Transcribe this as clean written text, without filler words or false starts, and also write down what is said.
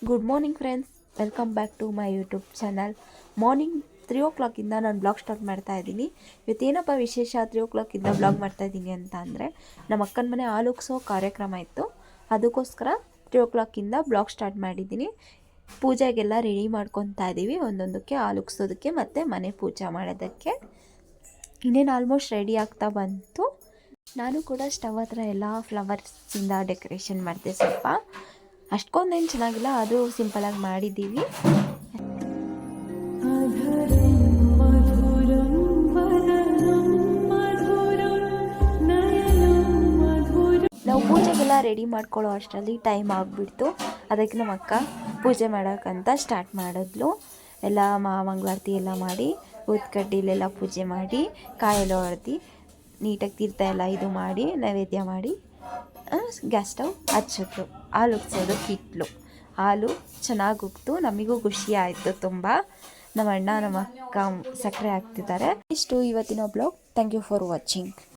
Good morning friends, welcome back to my YouTube channel. Morning 3 o'clock ನಾನು blog start ಮಾಡ್ತಾ ಇದ್ದೀನಿ. ಇವತ್ತೇನಪ್ಪ ವಿಶೇಷ 3 o'clock blog ಮಾಡ್ತಾ ಇದ್ದೀನಿ ಅಂತ ಅಂದರೆ, ನಮ್ಮ ಅಕ್ಕನ ಮನೆ ಹಾಲುಕ್ಸೋ ಕಾರ್ಯಕ್ರಮ ಇತ್ತು. ಅದಕ್ಕೋಸ್ಕರ 3 o'clock ಬ್ಲಾಗ್ ಸ್ಟಾರ್ಟ್ ಮಾಡಿದ್ದೀನಿ. ಪೂಜೆಗೆಲ್ಲ ರೆಡಿ ಮಾಡ್ಕೊತಾ ಇದ್ದೀವಿ, ಒಂದೊಂದಕ್ಕೆ ಹಾಲುಕ್ಸೋದಕ್ಕೆ ಮತ್ತು ಮನೆ ಪೂಜೆ ಮಾಡೋದಕ್ಕೆ. ಇನ್ನೇನು ಆಲ್ಮೋಸ್ಟ್ ರೆಡಿ ಆಗ್ತಾ ಬಂತು. ನಾನು ಕೂಡ ಸ್ಟವ್ ಹತ್ರ ಎಲ್ಲ ಫ್ಲವರ್ಸಿಂದ ಡೆಕೋರೇಷನ್ ಮಾಡಿದೆ. ಸ್ವಲ್ಪ ಅಷ್ಟೊಂದೇನು ಚೆನ್ನಾಗಿಲ್ಲ, ಅದು ಸಿಂಪಲಾಗಿ ಮಾಡಿದ್ದೀವಿ. ನಾವು ಪೂಜೆಗೆಲ್ಲ ರೆಡಿ ಮಾಡ್ಕೊಳ್ಳೋ ಅಷ್ಟರಲ್ಲಿ ಟೈಮ್ ಆಗಿಬಿಡ್ತು. ಅದಕ್ಕೆ ನಮ್ಮ ಅಕ್ಕ ಪೂಜೆ ಮಾಡೋಕ್ಕಂತ ಸ್ಟಾರ್ಟ್ ಮಾಡಿದ್ಲು. ಎಲ್ಲ ಮಂಗಳಾರತಿ ಎಲ್ಲ ಮಾಡಿ, ಊದ್ಕಡ್ಡಿಲೆಲ್ಲ ಪೂಜೆ ಮಾಡಿ, ಕಾಯೆಲ್ಲ ಹೊಡೆದು ನೀಟಾಗಿ ತೀರ್ಥ ಎಲ್ಲ ಇದು ಮಾಡಿ, ನೈವೇದ್ಯ ಮಾಡಿ ಗ್ಯಾಸ್ ಸ್ಟವ್ ಹಚ್ಚಿದ್ರು. ಹಾಲು ಉಗ್ಸೋದಕ್ಕೆ ಇಟ್ಲು. ಹಾಲು ಚೆನ್ನಾಗಿ ಉಗ್ತು. ನಮಗೂ ಖುಷಿ ಆಯಿತು ತುಂಬ. ನಮ್ಮ ಅಣ್ಣ ನಮ್ಮ ಅಕ್ಕ ಸಕ್ಕರೆ ಹಾಕ್ತಿದ್ದಾರೆ. ಇಷ್ಟು ಇವತ್ತಿನ blog. Thank you for watching.